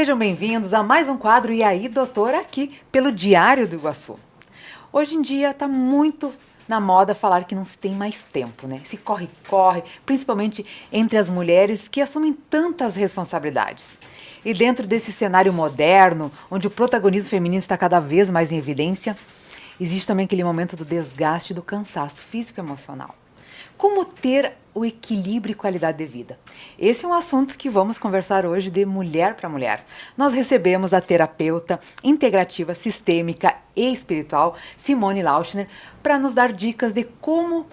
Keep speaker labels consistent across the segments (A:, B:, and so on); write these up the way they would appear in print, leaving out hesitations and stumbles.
A: Sejam bem-vindos a mais um quadro E aí, doutora, aqui pelo Diário do Iguaçu. Hoje em dia está muito na moda falar que não se tem mais tempo, né? Se corre, principalmente entre as mulheres que assumem tantas responsabilidades. E dentro desse cenário moderno, onde o protagonismo feminino está cada vez mais em evidência, existe também aquele momento do desgaste e do cansaço físico e emocional. Como ter o equilíbrio e qualidade de vida? Esse é um assunto que vamos conversar hoje de mulher para mulher. Nós recebemos a terapeuta integrativa, sistêmica e espiritual, Simone Lauschner, para nos dar dicas de como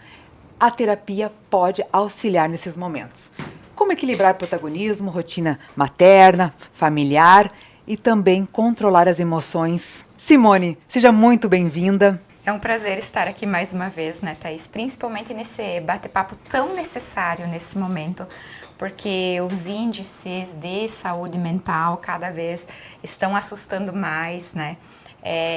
A: a terapia pode auxiliar nesses momentos. Como equilibrar protagonismo, rotina materna, familiar e também controlar as emoções. Simone, seja muito bem-vinda.
B: É um prazer estar aqui mais uma vez, né, Thaís? Principalmente nesse bate-papo tão necessário nesse momento, porque os índices de saúde mental cada vez estão assustando mais, né?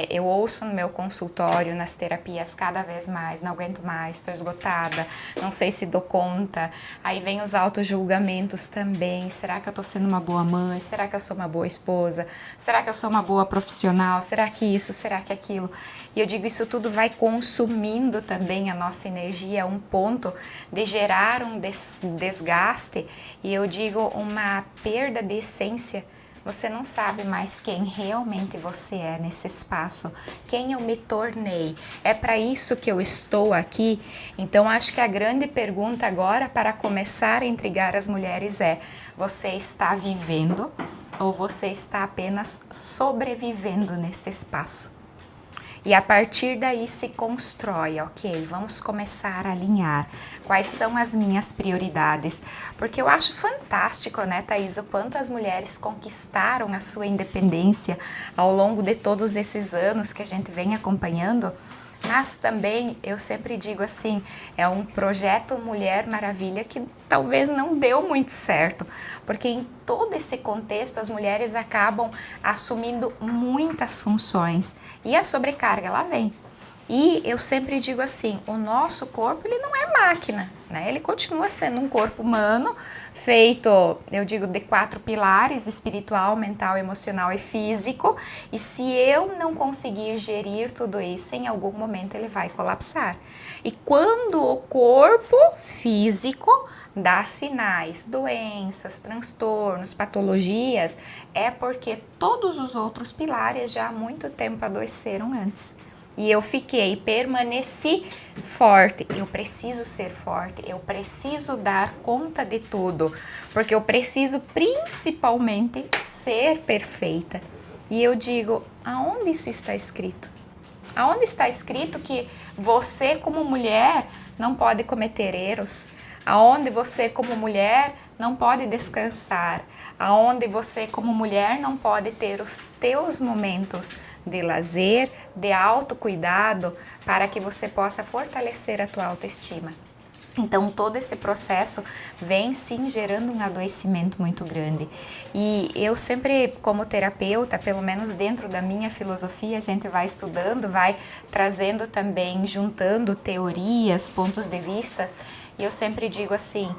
B: Eu ouço no meu consultório, nas terapias, cada vez mais, não aguento mais, estou esgotada, não sei se dou conta. Aí vem os auto-julgamentos também, será que eu estou sendo uma boa mãe? Será que eu sou uma boa esposa? Será que eu sou uma boa profissional? Será que isso? Será que aquilo? E eu digo, isso tudo vai consumindo também a nossa energia a um ponto de gerar um desgaste e eu digo uma perda de essência. Você não sabe mais quem realmente você é nesse espaço, quem eu me tornei. É para isso que eu estou aqui? Então, acho que a grande pergunta agora para começar a intrigar as mulheres é: você está vivendo ou você está apenas sobrevivendo nesse espaço? E a partir daí se constrói, ok, vamos começar a alinhar quais são as minhas prioridades. Porque eu acho fantástico, né, Thaís, o quanto as mulheres conquistaram a sua independência ao longo de todos esses anos que a gente vem acompanhando. Mas também, eu sempre digo assim, é um projeto Mulher Maravilha que talvez não deu muito certo, porque em todo esse contexto as mulheres acabam assumindo muitas funções e a sobrecarga ela vem. E eu sempre digo assim, o nosso corpo ele não é máquina, né? Ele continua sendo um corpo humano feito, eu digo, de 4 pilares, espiritual, mental, emocional e físico. E se eu não conseguir gerir tudo isso, em algum momento ele vai colapsar. E quando o corpo físico dá sinais, doenças, transtornos, patologias, é porque todos os outros pilares já há muito tempo adoeceram antes. E eu permaneci forte. Eu preciso ser forte, eu preciso dar conta de tudo, porque eu preciso principalmente ser perfeita. E eu digo, aonde isso está escrito? Aonde está escrito que você como mulher não pode cometer erros? Aonde você como mulher não pode descansar? Aonde você como mulher não pode ter os teus momentos de lazer, de autocuidado, para que você possa fortalecer a tua autoestima? Então, todo esse processo vem sim gerando um adoecimento muito grande. E eu sempre, como terapeuta, pelo menos dentro da minha filosofia, a gente vai estudando, vai trazendo também, juntando teorias, pontos de vista. E eu sempre digo assim,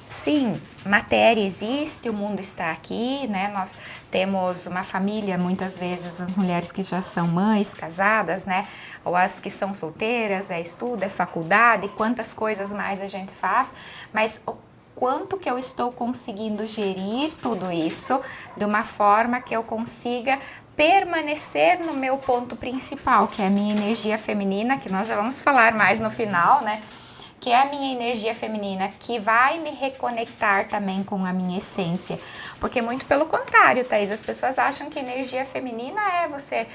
B: sim, matéria existe, o mundo está aqui, né? Nós temos uma família, muitas vezes as mulheres que já são mães, casadas, né? Ou as que são solteiras, é estudo, é faculdade, quantas coisas mais a gente faz, mas o quanto que eu estou conseguindo gerir tudo isso de uma forma que eu consiga permanecer no meu ponto principal, que é a minha energia feminina, que nós já vamos falar mais no final, né? Que é a minha energia feminina, que vai me reconectar também com a minha essência. Porque muito pelo contrário, Thaís, as pessoas acham que energia feminina é você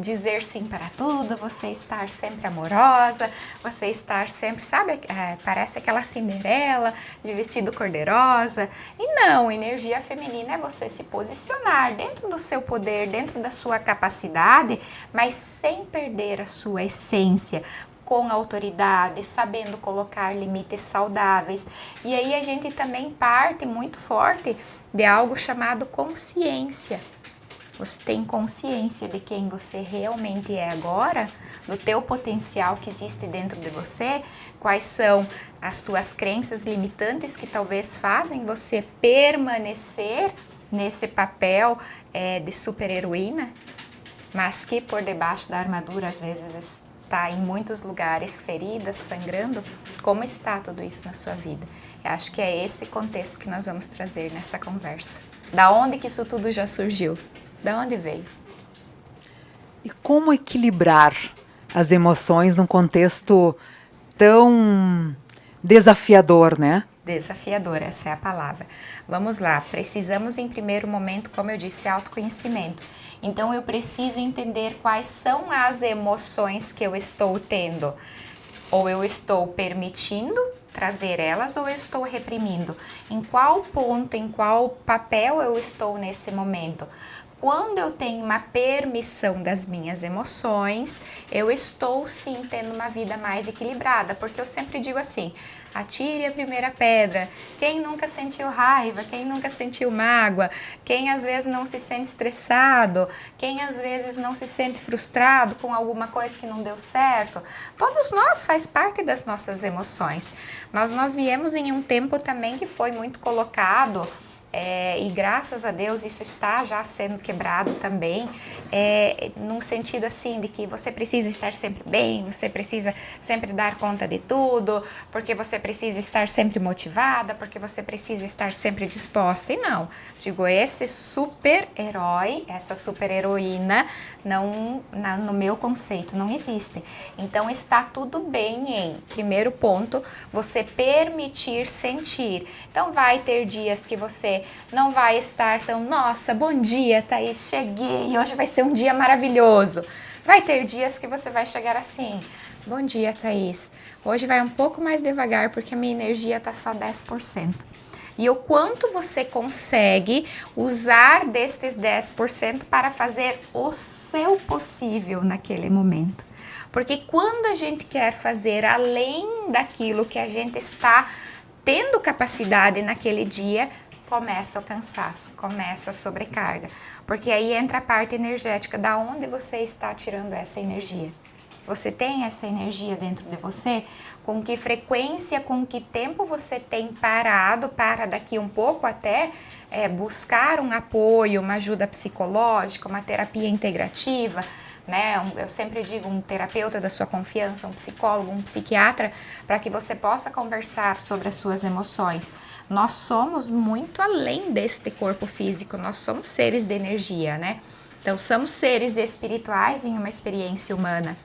B: dizer sim para tudo, você estar sempre amorosa, você estar sempre, sabe, parece aquela Cinderela de vestido cor-de-rosa. E não, energia feminina é você se posicionar dentro do seu poder, dentro da sua capacidade, mas sem perder a sua essência, com autoridade, sabendo colocar limites saudáveis. E aí a gente também parte muito forte de algo chamado consciência. Você tem consciência de quem você realmente é agora, do teu potencial que existe dentro de você, quais são as tuas crenças limitantes que talvez fazem você permanecer nesse papel de super-heroína, mas que por debaixo da armadura às vezes está em muitos lugares ferida, sangrando. Como está tudo isso na sua vida? Eu acho que é esse contexto que nós vamos trazer nessa conversa. Da onde que isso tudo já surgiu? Da onde veio?
A: E como equilibrar as emoções num contexto tão desafiador, né?
B: Desafiador, essa é a palavra. Vamos lá, precisamos em primeiro momento, como eu disse, autoconhecimento. Então eu preciso entender quais são as emoções que eu estou tendo. Ou eu estou permitindo trazer elas ou eu estou reprimindo. Em qual ponto, em qual papel eu estou nesse momento? Quando eu tenho uma permissão das minhas emoções, eu estou sim tendo uma vida mais equilibrada, porque eu sempre digo assim, atire a primeira pedra. Quem nunca sentiu raiva? Quem nunca sentiu mágoa? Quem às vezes não se sente estressado? Quem às vezes não se sente frustrado com alguma coisa que não deu certo? Todos nós faz parte das nossas emoções, mas nós viemos em um tempo também que foi muito colocado. E graças a Deus isso está já sendo quebrado também, num sentido assim de que você precisa estar sempre bem, você precisa sempre dar conta de tudo, porque você precisa estar sempre motivada, porque você precisa estar sempre disposta. E não, digo, esse super-herói, essa super-heroína, não, no meu conceito, não existe. Então está tudo bem em, primeiro ponto, você permitir sentir. Então vai ter dias que você não vai estar tão, nossa, bom dia, Thaís, cheguei, hoje vai ser um dia maravilhoso. Vai ter dias que você vai chegar assim, bom dia, Thaís, hoje vai um pouco mais devagar porque a minha energia está só 10%. E o quanto você consegue usar destes 10% para fazer o seu possível naquele momento. Porque quando a gente quer fazer além daquilo que a gente está tendo capacidade naquele dia, começa o cansaço, começa a sobrecarga, porque aí entra a parte energética, da onde você está tirando essa energia. Você tem essa energia dentro de você? Com que frequência, com que tempo você tem parado para daqui um pouco até buscar um apoio, uma ajuda psicológica, uma terapia integrativa, né? Eu sempre digo, um terapeuta da sua confiança, um psicólogo, um psiquiatra, para que você possa conversar sobre as suas emoções. Nós somos muito além deste corpo físico, nós somos seres de energia, né? Então, somos seres espirituais em uma experiência humana.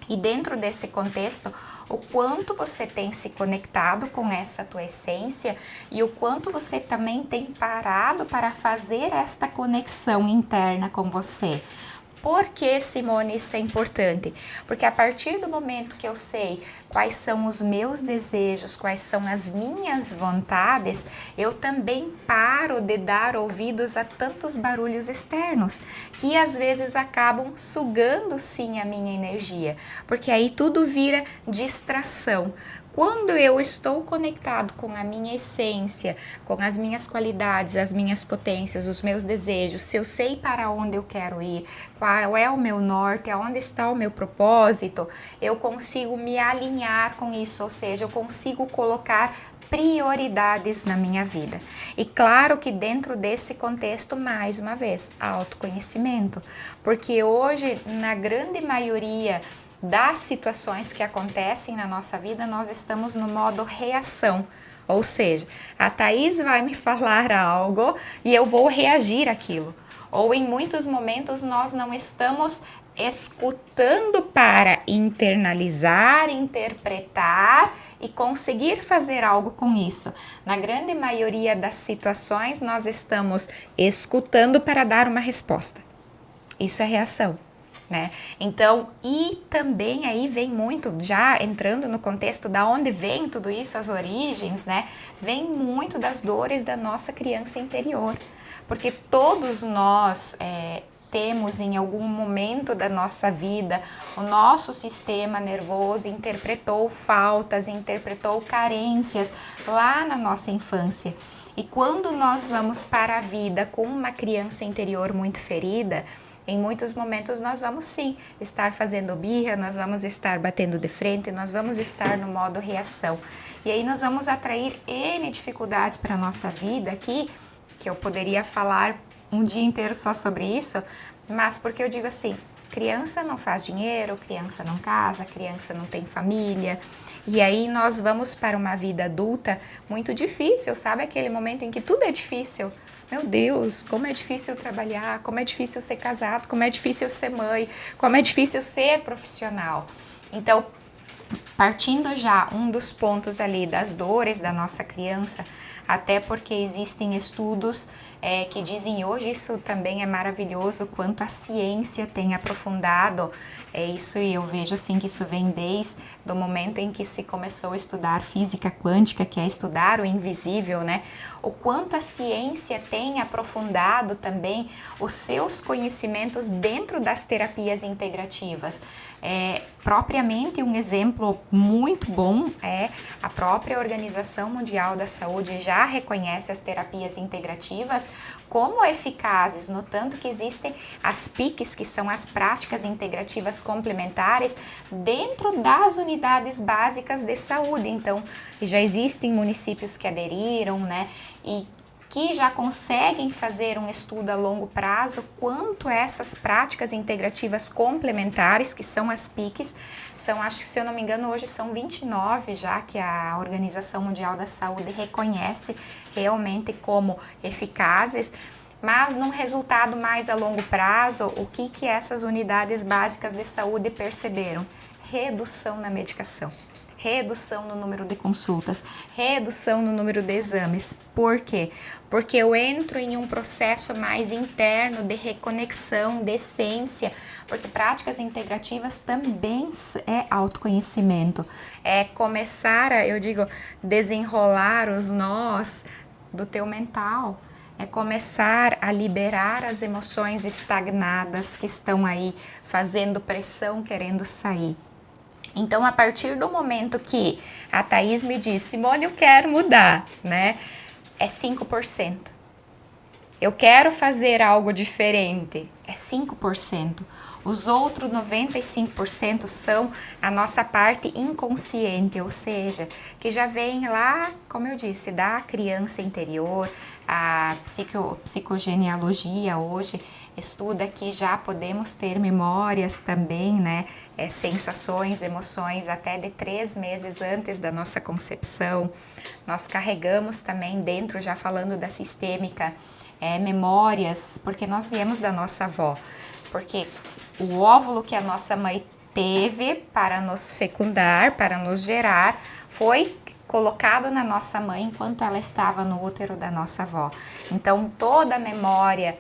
B: E dentro desse contexto, o quanto você tem se conectado com essa tua essência e o quanto você também tem parado para fazer esta conexão interna com você. Por que, Simone, isso é importante? Porque a partir do momento que eu sei quais são os meus desejos, quais são as minhas vontades, eu também paro de dar ouvidos a tantos barulhos externos, que às vezes acabam sugando sim a minha energia, porque aí tudo vira distração. Quando eu estou conectado com a minha essência, com as minhas qualidades, as minhas potências, os meus desejos, se eu sei para onde eu quero ir, qual é o meu norte, aonde está o meu propósito, eu consigo me alinhar com isso, ou seja, eu consigo colocar prioridades na minha vida. E claro que dentro desse contexto, mais uma vez, autoconhecimento, porque hoje, na grande maioria das situações que acontecem na nossa vida, nós estamos no modo reação. Ou seja, a Thaís vai me falar algo e eu vou reagir àquilo. Ou em muitos momentos nós não estamos escutando para internalizar, interpretar e conseguir fazer algo com isso. Na grande maioria das situações, nós estamos escutando para dar uma resposta. Isso é reação. Né? Então, e também aí vem muito, já entrando no contexto da onde vem tudo isso, as origens, né? Vem muito das dores da nossa criança interior, porque todos nós temos em algum momento da nossa vida, o nosso sistema nervoso interpretou faltas, interpretou carências lá na nossa infância. E quando nós vamos para a vida com uma criança interior muito ferida, em muitos momentos nós vamos sim estar fazendo birra, nós vamos estar batendo de frente, nós vamos estar no modo reação. E aí nós vamos atrair N dificuldades para a nossa vida que que eu poderia falar um dia inteiro só sobre isso, mas porque eu digo assim, criança não faz dinheiro, criança não casa, criança não tem família, e aí nós vamos para uma vida adulta muito difícil, sabe? Aquele momento em que tudo é difícil. Meu Deus, como é difícil trabalhar, como é difícil ser casado, como é difícil ser mãe, como é difícil ser profissional. Então, partindo já um dos pontos ali das dores da nossa criança, até porque existem estudos que dizem hoje, isso também é maravilhoso, quanto a ciência tem aprofundado isso, e eu vejo assim que isso vem desde o momento em que se começou a estudar física quântica, que é estudar o invisível, né? O quanto a ciência tem aprofundado também os seus conhecimentos dentro das terapias integrativas. Propriamente um exemplo muito bom é a própria Organização Mundial da Saúde já reconhece as terapias integrativas como eficazes, no tanto que existem as PICs, que são as práticas integrativas complementares, dentro das unidades básicas de saúde. Então, já existem municípios que aderiram, né, e que já conseguem fazer um estudo a longo prazo quanto essas práticas integrativas complementares, que são as PICs, são, acho que se eu não me engano, hoje são 29 já que a Organização Mundial da Saúde reconhece realmente como eficazes, mas num resultado mais a longo prazo, o que essas unidades básicas de saúde perceberam? Redução na medicação. Redução no número de consultas, redução no número de exames. Por quê? Porque eu entro em um processo mais interno de reconexão, de essência, porque práticas integrativas também é autoconhecimento, é começar a, eu digo, desenrolar os nós do teu mental, é começar a liberar as emoções estagnadas que estão aí fazendo pressão, querendo sair. Então, a partir do momento que a Thaís me diz, Simone, eu quero mudar, né? É 5%. Eu quero fazer algo diferente, é 5%. Os outros 95% são a nossa parte inconsciente, ou seja, que já vem lá, como eu disse, da criança interior. A psicogenealogia hoje estuda que já podemos ter memórias também, né? Sensações, emoções até de 3 meses antes da nossa concepção. Nós carregamos também dentro, já falando da sistêmica, memórias, porque nós viemos da nossa avó, porque o óvulo que a nossa mãe teve para nos fecundar, para nos gerar, foi colocado na nossa mãe enquanto ela estava no útero da nossa avó. Então, toda a memória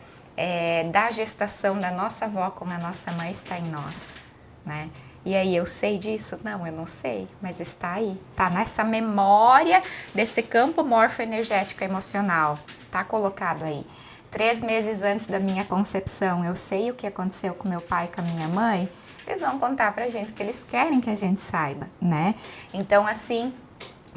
B: da gestação da nossa avó com a nossa mãe está em nós, né? E aí, eu sei disso? Não, eu não sei, mas está aí. Está nessa memória desse campo morfoenergético emocional. Está colocado aí. 3 meses antes da minha concepção, eu sei o que aconteceu com meu pai e com a minha mãe, eles vão contar pra gente o que eles querem que a gente saiba, né? Então, assim,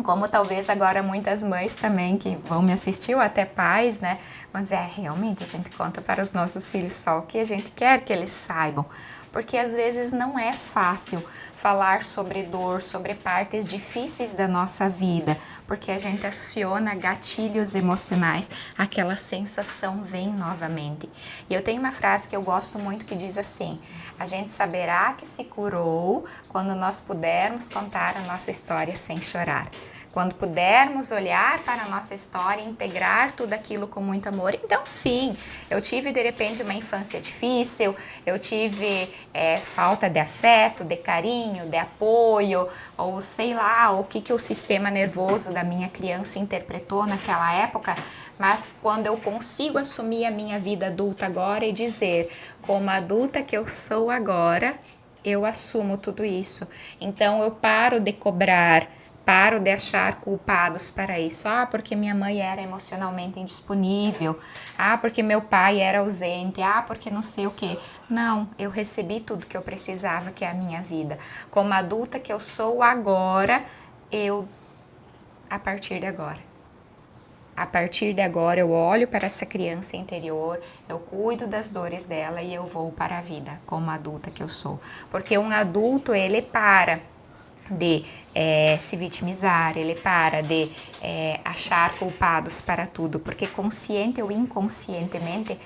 B: como talvez agora muitas mães também que vão me assistir, ou até pais, né, vão dizer, realmente a gente conta para os nossos filhos só o que a gente quer que eles saibam, porque às vezes não é fácil falar sobre dor, sobre partes difíceis da nossa vida, porque a gente aciona gatilhos emocionais, aquela sensação vem novamente. E eu tenho uma frase que eu gosto muito que diz assim, a gente saberá que se curou quando nós pudermos contar a nossa história sem chorar. Quando pudermos olhar para a nossa história e integrar tudo aquilo com muito amor. Então, sim, eu tive de repente uma infância difícil, eu tive falta de afeto, de carinho, de apoio, ou sei lá, o que o sistema nervoso da minha criança interpretou naquela época, mas quando eu consigo assumir a minha vida adulta agora e dizer, como adulta que eu sou agora, eu assumo tudo isso. Então, eu paro de cobrar, paro de achar culpados para isso. Ah, porque minha mãe era emocionalmente indisponível. Ah, porque meu pai era ausente. Ah, porque não sei o quê. Não, eu recebi tudo que eu precisava, que é a minha vida. Como adulta que eu sou agora, a partir de agora, eu olho para essa criança interior, eu cuido das dores dela e eu vou para a vida como adulta que eu sou. Porque um adulto, ele para de se vitimizar, ele para de achar culpados para tudo, porque consciente ou inconscientemente,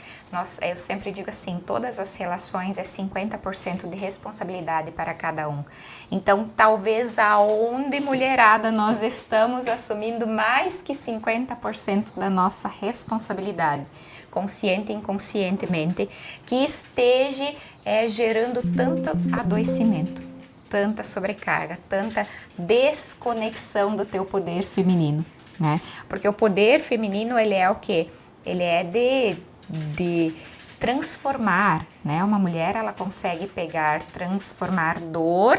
B: eu sempre digo assim, todas as relações é 50% de responsabilidade para cada um. Então, talvez aonde, mulherada, nós estamos assumindo mais que 50% da nossa responsabilidade, consciente e inconscientemente, que esteja gerando tanto adoecimento, tanta sobrecarga, tanta desconexão do teu poder feminino, né? Porque o poder feminino, ele é o quê? Ele é de transformar, né? Uma mulher, ela consegue transformar dor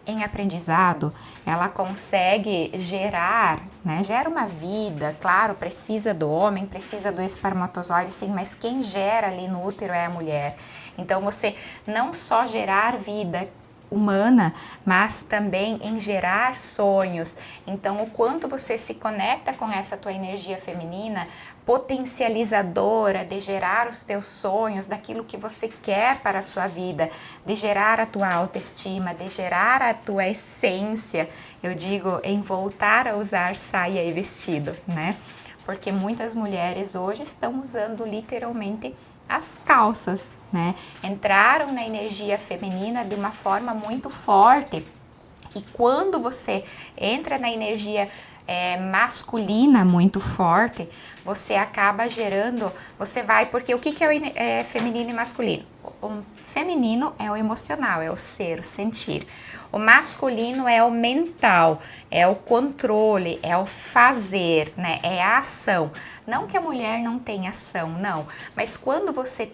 B: em aprendizado, ela consegue gerar, né? Gera uma vida, claro, precisa do homem, precisa do espermatozoide, sim, mas quem gera ali no útero é a mulher. Então, você não só gerar vida humana, mas também em gerar sonhos. Então, o quanto você se conecta com essa tua energia feminina, potencializadora de gerar os teus sonhos, daquilo que você quer para a sua vida, de gerar a tua autoestima, de gerar a tua essência, eu digo, em voltar a usar saia e vestido, né? Porque muitas mulheres hoje estão usando literalmente as calças, né? Entraram na energia feminina de uma forma muito forte. E quando você entra na energia masculina muito forte, você acaba gerando, porque o que é feminino e masculino? O feminino é o emocional, é o ser, o sentir. O masculino é o mental, é o controle, é o fazer, né? É a ação. Não que a mulher não tenha ação, não. Mas quando você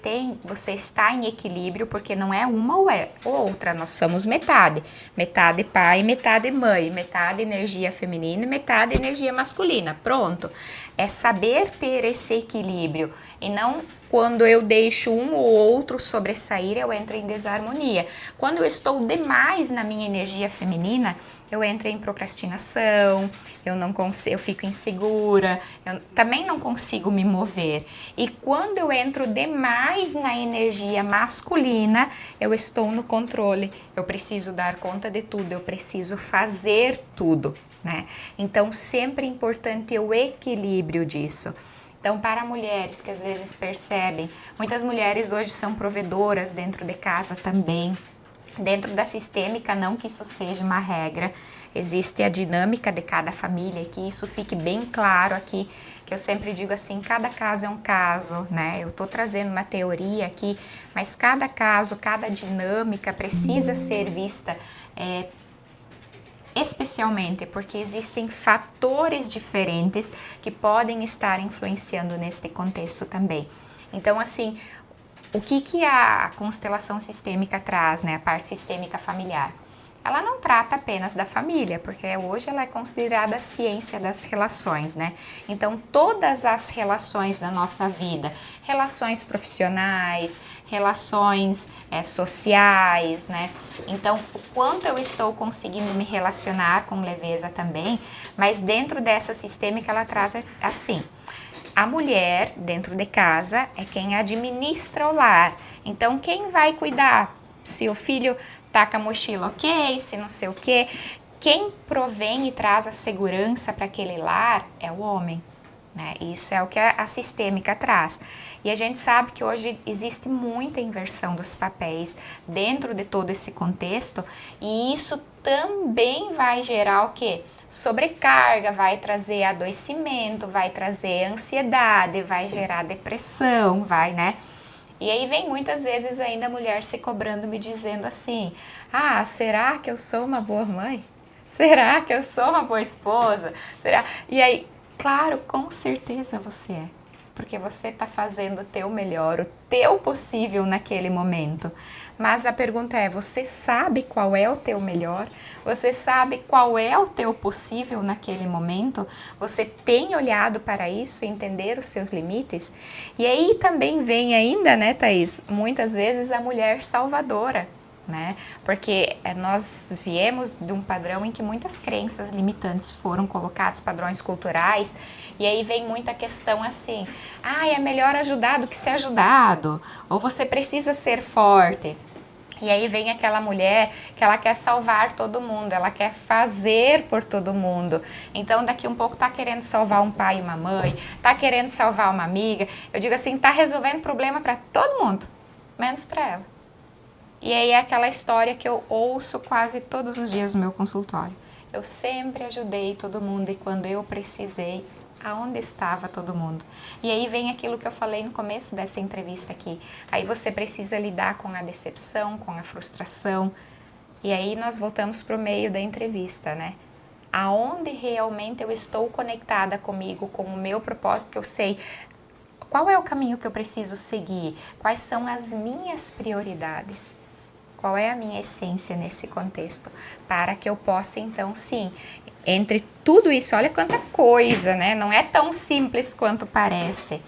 B: está em equilíbrio, porque não é uma ou outra, nós somos metade. Metade pai, metade mãe, metade energia feminina e metade energia masculina. Pronto. É saber ter esse equilíbrio e não quando eu deixo um ou outro sobressair, eu entro em desarmonia. Quando eu estou demais na minha energia feminina, eu entro em procrastinação, eu fico insegura, eu também não consigo me mover. E quando eu entro demais na energia masculina, eu estou no controle, eu preciso dar conta de tudo, eu preciso fazer tudo, né? Então, sempre é importante o equilíbrio disso. Então, para mulheres que às vezes percebem, muitas mulheres hoje são provedoras dentro de casa também. Dentro da sistêmica, não que isso seja uma regra, existe a dinâmica de cada família, que isso fique bem claro aqui, que eu sempre digo assim, cada caso é um caso, né? Eu estou trazendo uma teoria aqui, mas cada caso, cada dinâmica precisa ser vista especialmente porque existem fatores diferentes que podem estar influenciando neste contexto também. Então, assim, o que a constelação sistêmica traz, né? A parte sistêmica familiar? Ela não trata apenas da família, porque hoje ela é considerada a ciência das relações, né? Então, todas as relações da nossa vida, relações profissionais, relações sociais, né? Então, o quanto eu estou conseguindo me relacionar com leveza também, mas dentro dessa sistêmica ela traz assim: a mulher dentro de casa é quem administra o lar. Então, quem vai cuidar? Se o filho tá com a mochila, ok, se não sei o quê. Quem provém e traz a segurança para aquele lar é o homem, né? Isso é o que a sistêmica traz. E a gente sabe que hoje existe muita inversão dos papéis dentro de todo esse contexto, e isso também vai gerar o quê? Sobrecarga, vai trazer adoecimento, vai trazer ansiedade, vai gerar depressão, né? E aí vem muitas vezes ainda a mulher se cobrando, me dizendo assim: ah, será que eu sou uma boa mãe? Será que eu sou uma boa esposa? Será? E aí, claro, com certeza você é. Porque você está fazendo o teu melhor, o teu possível naquele momento. Mas a pergunta é, você sabe qual é o teu melhor? Você sabe qual é o teu possível naquele momento? Você tem olhado para isso, entender os seus limites? E aí também vem ainda, né, Thaís, muitas vezes a mulher salvadora, né? Porque nós viemos de um padrão em que muitas crenças limitantes foram colocadas, padrões culturais, e aí vem muita questão assim: ah, é melhor ajudar do que ser ajudado, ou você precisa ser forte. E aí vem aquela mulher que ela quer salvar todo mundo, ela quer fazer por todo mundo. Então daqui um pouco tá querendo salvar um pai e uma mãe, tá querendo salvar uma amiga. Eu digo assim, tá resolvendo problema para todo mundo, menos para ela. E aí é aquela história que eu ouço quase todos os dias no meu consultório. Eu sempre ajudei todo mundo e quando eu precisei, aonde estava todo mundo? E aí vem aquilo que eu falei no começo dessa entrevista aqui. Aí você precisa lidar com a decepção, com a frustração. E aí nós voltamos para o meio da entrevista, né? Aonde realmente eu estou conectada comigo, com o meu propósito, que eu sei qual é o caminho que eu preciso seguir, quais são as minhas prioridades. Qual é a minha essência nesse contexto? Para que eu possa, então, sim, entre tudo isso, olha quanta coisa, né? Não é tão simples quanto parece.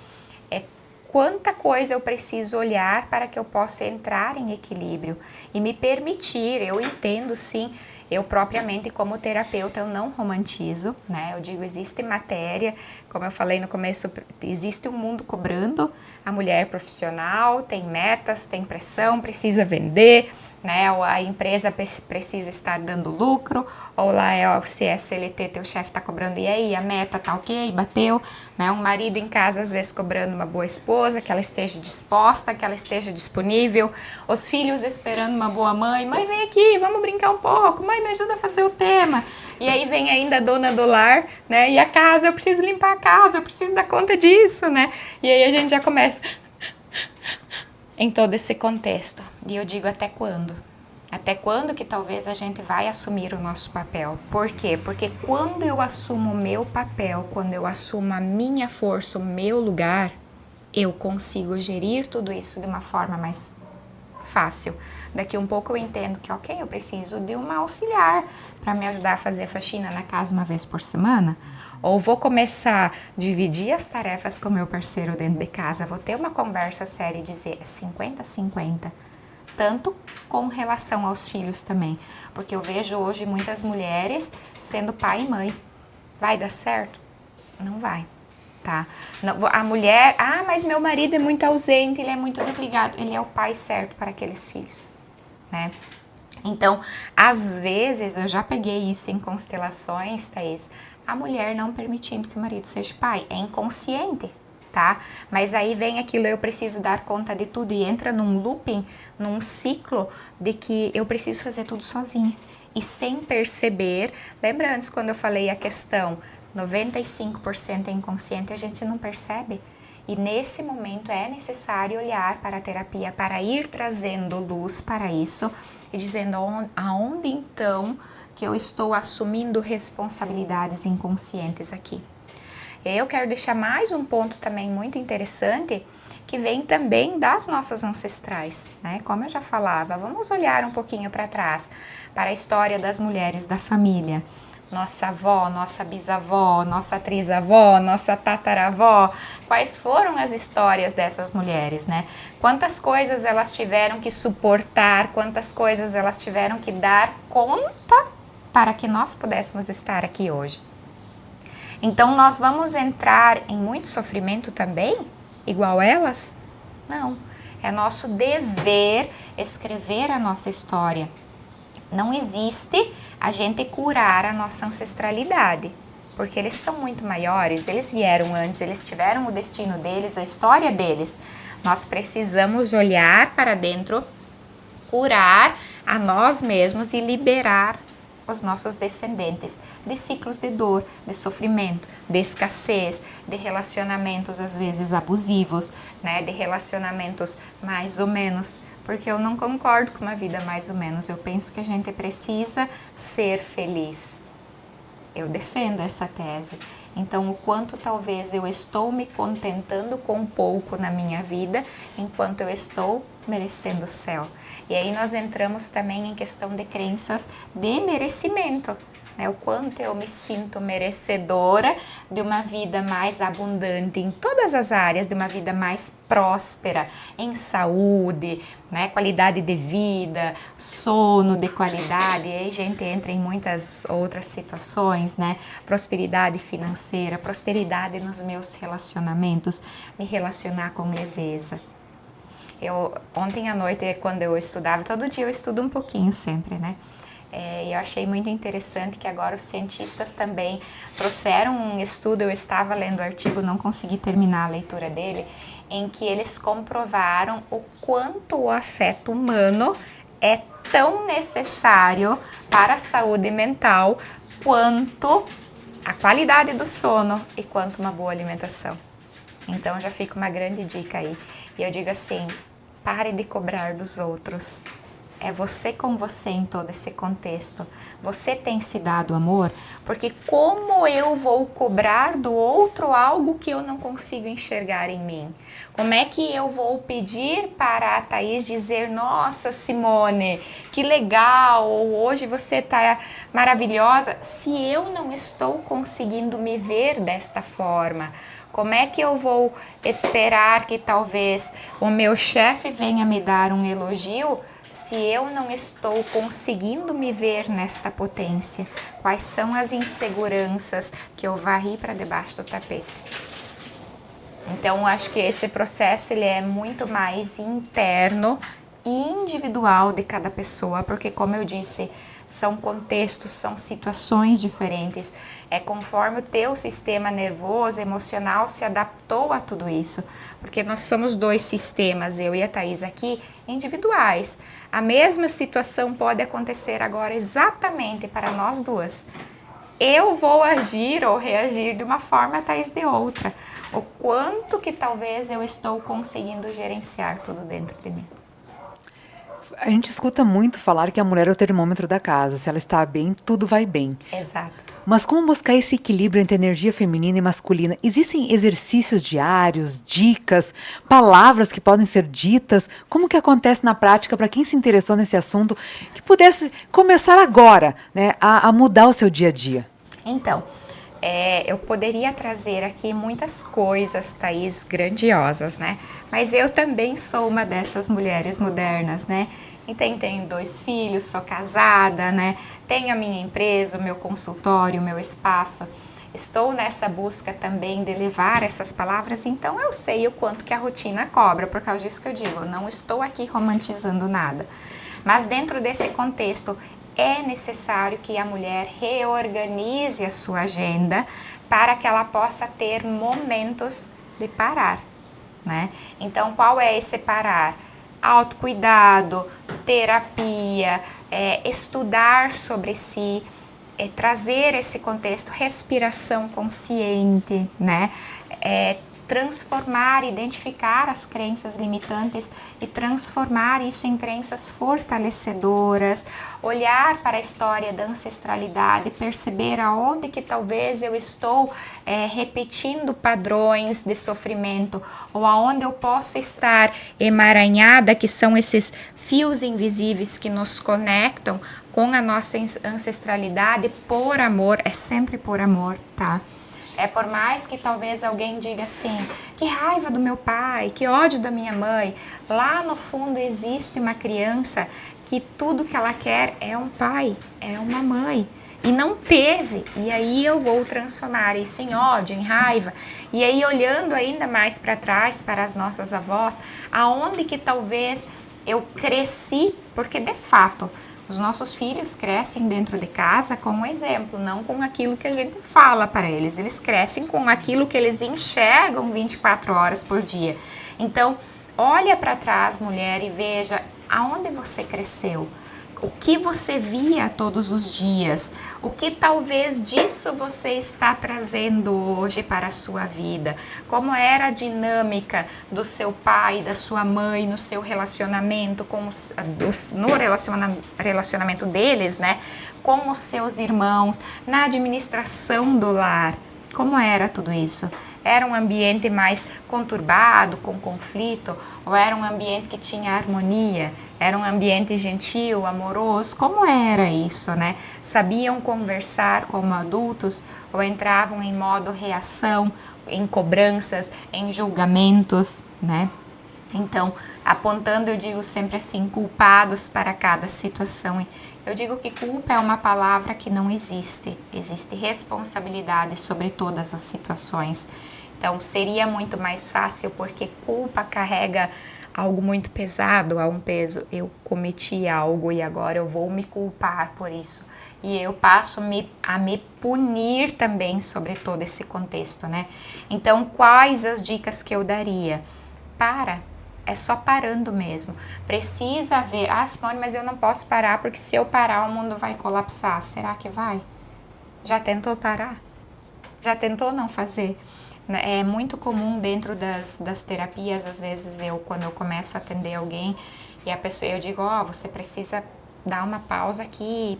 B: É quanta coisa eu preciso olhar para que eu possa entrar em equilíbrio e me permitir, eu entendo, sim, eu propriamente como terapeuta eu não romantizo, né? Eu digo, existe matéria, como eu falei no começo, existe um mundo cobrando, a mulher profissional tem metas, tem pressão, precisa vender, né? Ou a empresa precisa estar dando lucro, ou lá se é CLT, teu chefe está cobrando, e aí, a meta tá ok, bateu, né? Um marido em casa às vezes cobrando uma boa esposa, que ela esteja disposta, que ela esteja disponível, os filhos esperando uma boa mãe, mãe vem aqui, vamos brincar um pouco, mãe me ajuda a fazer o tema, e aí vem ainda a dona do lar, né? E a casa, eu preciso limpar a casa, eu preciso dar conta disso, né? E aí a gente já começa em todo esse contexto. E eu digo, até quando? Até quando que talvez a gente vai assumir o nosso papel? Por quê? Porque quando eu assumo o meu papel, quando eu assumo a minha força, o meu lugar, eu consigo gerir tudo isso de uma forma mais fácil. Daqui um pouco eu entendo que, ok, eu preciso de uma auxiliar para me ajudar a fazer faxina na casa uma vez por semana. Ou vou começar a dividir as tarefas com meu parceiro dentro de casa. Vou ter uma conversa séria e dizer, é 50-50. Tanto com relação aos filhos também. Porque eu vejo hoje muitas mulheres sendo pai e mãe. Vai dar certo? Não vai. Tá? A mulher, mas meu marido é muito ausente, ele é muito desligado. Ele é o pai certo para aqueles filhos, né? Então, às vezes, eu já peguei isso em constelações, Thaís, a mulher não permitindo que o marido seja pai. É inconsciente, tá? Mas aí vem aquilo, eu preciso dar conta de tudo e entra num looping, num ciclo de que eu preciso fazer tudo sozinha. E sem perceber, lembra antes quando eu falei a questão 95% é inconsciente, a gente não percebe. E nesse momento é necessário olhar para a terapia para ir trazendo luz para isso e dizendo aonde então que eu estou assumindo responsabilidades inconscientes aqui. E aí eu quero deixar mais um ponto também muito interessante que vem também das nossas ancestrais, né? Como eu já falava, vamos olhar um pouquinho para trás, para a história das mulheres da família. Nossa avó, nossa bisavó, nossa trisavó, nossa tataravó, quais foram as histórias dessas mulheres, né? Quantas coisas elas tiveram que suportar, quantas coisas elas tiveram que dar conta para que nós pudéssemos estar aqui hoje. Então, nós vamos entrar em muito sofrimento também, igual elas? Não, é nosso dever escrever a nossa história. Não existe a gente curar a nossa ancestralidade, porque eles são muito maiores, eles vieram antes, eles tiveram o destino deles, a história deles. Nós precisamos olhar para dentro, curar a nós mesmos e liberar os nossos descendentes de ciclos de dor, de sofrimento, de escassez, de relacionamentos às vezes abusivos, né, de relacionamentos mais ou menos, porque eu não concordo com uma vida mais ou menos, eu penso que a gente precisa ser feliz. Eu defendo essa tese. Então, o quanto talvez eu estou me contentando com pouco na minha vida, enquanto eu estou merecendo o céu. E aí nós entramos também em questão de crenças de merecimento, né? O quanto eu me sinto merecedora de uma vida mais abundante em todas as áreas, de uma vida mais próspera, em saúde, né? Qualidade de vida, sono de qualidade, e aí a gente entra em muitas outras situações, né? Prosperidade financeira, prosperidade nos meus relacionamentos, me relacionar com leveza. Ontem à noite, quando eu estudava, todo dia eu estudo um pouquinho sempre, né? E eu achei muito interessante que agora os cientistas também trouxeram um estudo, eu estava lendo o artigo, não consegui terminar a leitura dele, em que eles comprovaram o quanto o afeto humano é tão necessário para a saúde mental quanto a qualidade do sono e quanto uma boa alimentação. Então já fica uma grande dica aí. E eu digo assim, pare de cobrar dos outros. É você com você em todo esse contexto. Você tem se dado amor, porque como eu vou cobrar do outro algo que eu não consigo enxergar em mim? Como é que eu vou pedir para a Thaís dizer, nossa Simone, que legal, ou hoje você está maravilhosa, se eu não estou conseguindo me ver desta forma? Como é que eu vou esperar que talvez o meu chefe venha me dar um elogio se eu não estou conseguindo me ver nesta potência? Quais são as inseguranças que eu varri para debaixo do tapete? Então, acho que esse processo ele é muito mais interno e individual de cada pessoa, porque, como eu disse, são contextos, são situações diferentes. É conforme o teu sistema nervoso, emocional se adaptou a tudo isso. Porque nós somos dois sistemas, eu e a Thaís aqui, individuais. A mesma situação pode acontecer agora exatamente para nós duas. Eu vou agir ou reagir de uma forma, a Thaís de outra. O quanto que talvez eu estou conseguindo gerenciar tudo dentro de mim.
A: A gente escuta muito falar que a mulher é o termômetro da casa. Se ela está bem, tudo vai bem.
B: Exato.
A: Mas como buscar esse equilíbrio entre energia feminina e masculina? Existem exercícios diários, dicas, palavras que podem ser ditas? Como que acontece na prática para quem se interessou nesse assunto, que pudesse começar agora, né, a mudar o seu dia a dia?
B: Então, eu poderia trazer aqui muitas coisas, Thaís, grandiosas, né? Mas eu também sou uma dessas mulheres modernas, né? Então, tenho 2 filhos, sou casada, né? Tenho a minha empresa, o meu consultório, o meu espaço. Estou nessa busca também de levar essas palavras, então eu sei o quanto que a rotina cobra, por causa disso que eu digo, não estou aqui romantizando nada. Mas dentro desse contexto, é necessário que a mulher reorganize a sua agenda para que ela possa ter momentos de parar, né? Então, qual é esse parar? Autocuidado, terapia, estudar sobre si, trazer esse contexto, respiração consciente, né? Transformar, identificar as crenças limitantes e transformar isso em crenças fortalecedoras, olhar para a história da ancestralidade, perceber aonde que talvez eu estou repetindo padrões de sofrimento ou aonde eu posso estar emaranhada, que são esses fios invisíveis que nos conectam com a nossa ancestralidade por amor, é sempre por amor, tá? Por mais que talvez alguém diga assim, que raiva do meu pai, que ódio da minha mãe, lá no fundo existe uma criança que tudo que ela quer é um pai, é uma mãe. E não teve, e aí eu vou transformar isso em ódio, em raiva. E aí olhando ainda mais para trás, para as nossas avós, aonde que talvez eu cresci, porque de fato os nossos filhos crescem dentro de casa com um exemplo, não com aquilo que a gente fala para eles. Eles crescem com aquilo que eles enxergam 24 horas por dia. Então, olha para trás, mulher, e veja aonde você cresceu. O que você via todos os dias, o que talvez disso você está trazendo hoje para a sua vida, como era a dinâmica do seu pai, da sua mãe, no seu relacionamento, no relacionamento deles, né, com os seus irmãos, na administração do lar. Como era tudo isso? Era um ambiente mais conturbado, com conflito? Ou era um ambiente que tinha harmonia? Era um ambiente gentil, amoroso? Como era isso, né? Sabiam conversar como adultos? Ou entravam em modo reação, em cobranças, em julgamentos, né? Então, apontando, eu digo sempre assim, culpados para cada situação. Eu digo que culpa é uma palavra que não existe. Existe responsabilidade sobre todas as situações. Então, seria muito mais fácil porque culpa carrega algo muito pesado, a um peso, eu cometi algo e agora eu vou me culpar por isso. E eu passo a me punir também sobre todo esse contexto, né? Então, quais as dicas que eu daria? É só parando mesmo. Precisa haver, Simone, mas eu não posso parar porque se eu parar o mundo vai colapsar. Será que vai? Já tentou parar? Já tentou não fazer? É muito comum dentro das terapias, às vezes quando eu começo a atender alguém e a pessoa, eu digo, você precisa dar uma pausa aqui,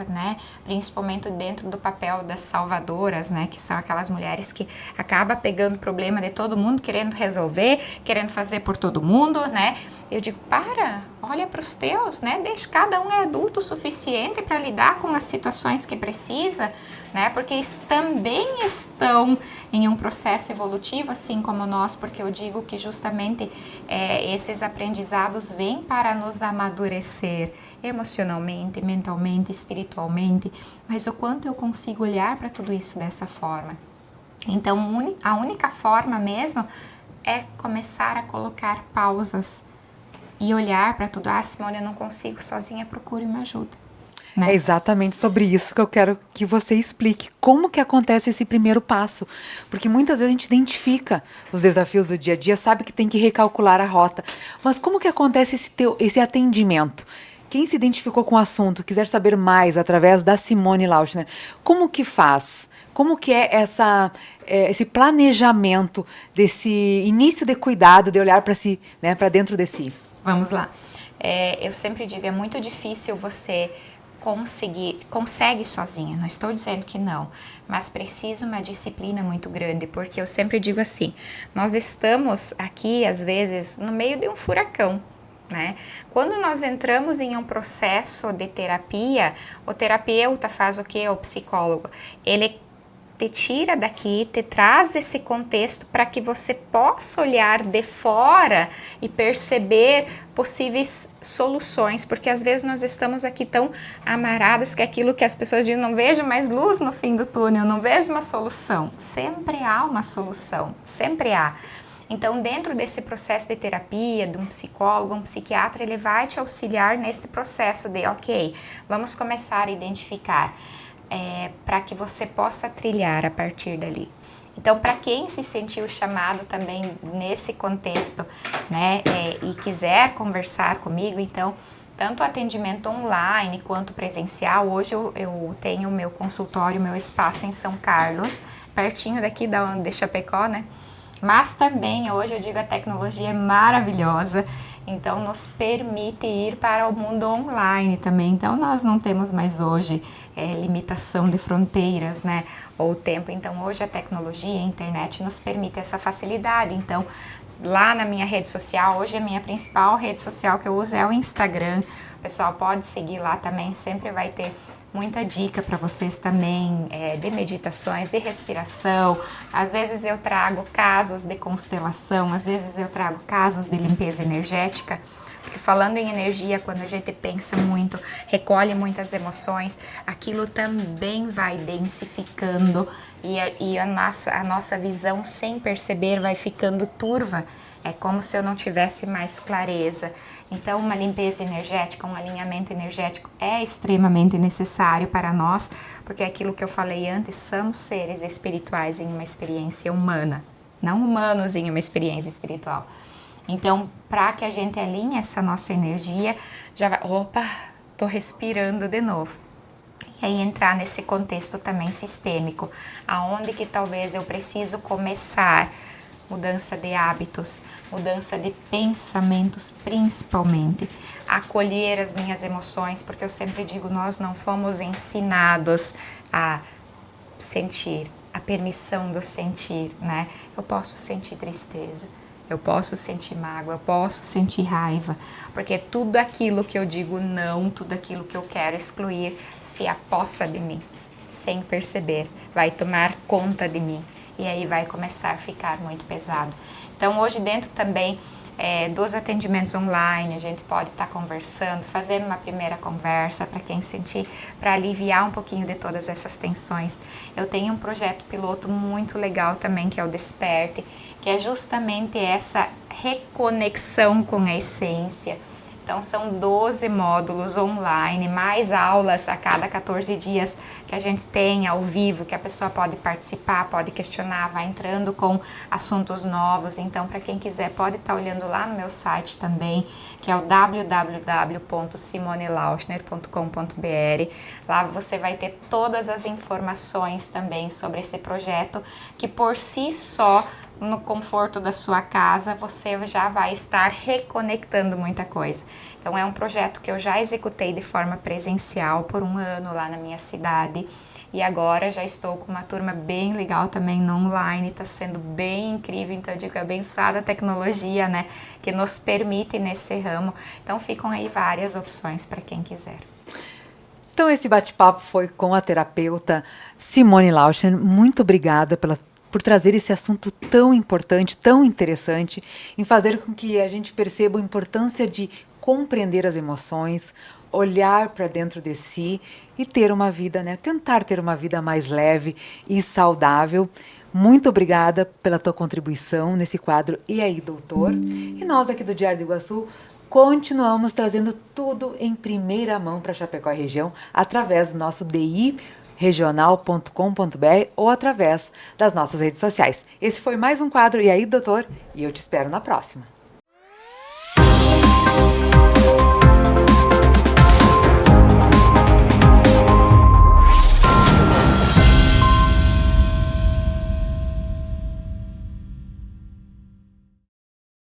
B: né? Principalmente dentro do papel das salvadoras, né? Que são aquelas mulheres que acabam pegando o problema de todo mundo, querendo resolver, querendo fazer por todo mundo, né? Eu digo, olha para os teus, né? Deixa, cada um é adulto o suficiente para lidar com as situações que precisa, né? Porque eles também estão em um processo evolutivo, assim como nós, porque eu digo que justamente esses aprendizados vêm para nos amadurecer emocionalmente, mentalmente, espiritualmente, mas o quanto eu consigo olhar para tudo isso dessa forma. Então, a única forma mesmo é começar a colocar pausas e olhar para tudo. Simone, eu não consigo sozinha, procure uma ajuda. Né?
A: É exatamente sobre isso que eu quero que você explique. Como que acontece esse primeiro passo? Porque muitas vezes a gente identifica os desafios do dia a dia, sabe que tem que recalcular a rota. Mas como que acontece esse atendimento? Quem se identificou com o assunto, quiser saber mais através da Simone Lauschner, como que faz? Como que é esse planejamento desse início de cuidado, de olhar para si, né, para dentro de si?
B: Vamos lá. Eu sempre digo, é muito difícil você consegue sozinha, não estou dizendo que não, mas precisa uma disciplina muito grande, porque eu sempre digo assim, nós estamos aqui, às vezes, no meio de um furacão, né? Quando nós entramos em um processo de terapia, o terapeuta faz o quê? O psicólogo, ele te tira daqui, te traz esse contexto para que você possa olhar de fora e perceber possíveis soluções, porque às vezes nós estamos aqui tão amarradas que aquilo que as pessoas dizem, não vejo mais luz no fim do túnel, não vejo uma solução. Sempre há uma solução, sempre há. Então, dentro desse processo de terapia, de um psicólogo, um psiquiatra, ele vai te auxiliar nesse processo de, ok, vamos começar a identificar para que você possa trilhar a partir dali. Então, para quem se sentiu chamado também nesse contexto, né, e quiser conversar comigo, então, tanto atendimento online quanto presencial, hoje eu tenho o meu consultório, meu espaço em São Carlos, pertinho daqui de Chapecó, né? Mas também, hoje eu digo, a tecnologia é maravilhosa, então nos permite ir para o mundo online também. Então nós não temos mais hoje limitação de fronteiras, né, ou tempo. Então hoje a tecnologia, a internet nos permite essa facilidade. Então lá na minha rede social, hoje a minha principal rede social que eu uso é o Instagram. O pessoal pode seguir lá também, sempre vai ter muita dica para vocês também, de meditações, de respiração. Às vezes eu trago casos de constelação, às vezes eu trago casos de limpeza energética, porque falando em energia, quando a gente pensa muito, recolhe muitas emoções, aquilo também vai densificando e a nossa visão, sem perceber, vai ficando turva. É como se eu não tivesse mais clareza. Então, uma limpeza energética, um alinhamento energético é extremamente necessário para nós, porque é aquilo que eu falei antes, somos seres espirituais em uma experiência humana, não humanos em uma experiência espiritual. Então, para que a gente alinhe essa nossa energia, já vai, tô respirando de novo. E aí entrar nesse contexto também sistêmico, aonde que talvez eu preciso começar mudança de hábitos, mudança de pensamentos principalmente, acolher as minhas emoções, porque eu sempre digo, nós não fomos ensinados a sentir, a permissão do sentir, né? Eu posso sentir tristeza, eu posso sentir mágoa, eu posso sentir raiva, porque tudo aquilo que eu digo não, tudo aquilo que eu quero excluir se apossa de mim. sem perceber, vai tomar conta de mim. E aí vai começar a ficar muito pesado. Então, hoje dentro também dos atendimentos online, a gente pode estar conversando, fazendo uma primeira conversa para quem sentir, para aliviar um pouquinho de todas essas tensões. Eu tenho um projeto piloto muito legal também, que é o Desperte, que é justamente essa reconexão com a essência. Então, são 12 módulos online, mais aulas a cada 14 dias que a gente tem ao vivo, que a pessoa pode participar, pode questionar, vai entrando com assuntos novos. Então, para quem quiser, pode estar olhando lá no meu site também, que é o www.simonelauschner.com.br. Lá você vai ter todas as informações também sobre esse projeto, que por si só, no conforto da sua casa, você já vai estar reconectando muita coisa. Então, é um projeto que eu já executei de forma presencial por 1 ano lá na minha cidade. E agora já estou com uma turma bem legal também no online, está sendo bem incrível. Então, eu digo, abençoada a tecnologia, né, que nos permite nesse ramo. Então, ficam aí várias opções para quem quiser.
A: Então, esse bate-papo foi com a terapeuta Simone Lauschner. Muito obrigada por trazer esse assunto tão importante, tão interessante, em fazer com que a gente perceba a importância de compreender as emoções, olhar para dentro de si e ter uma vida, né? Tentar ter uma vida mais leve e saudável. Muito obrigada pela tua contribuição nesse quadro E aí, doutor? E nós aqui do Diário do Iguaçu continuamos trazendo tudo em primeira mão para Chapecó e região através do nosso DI regional.com.br ou através das nossas redes sociais. Esse foi mais um quadro E aí, doutor? E eu te espero na próxima.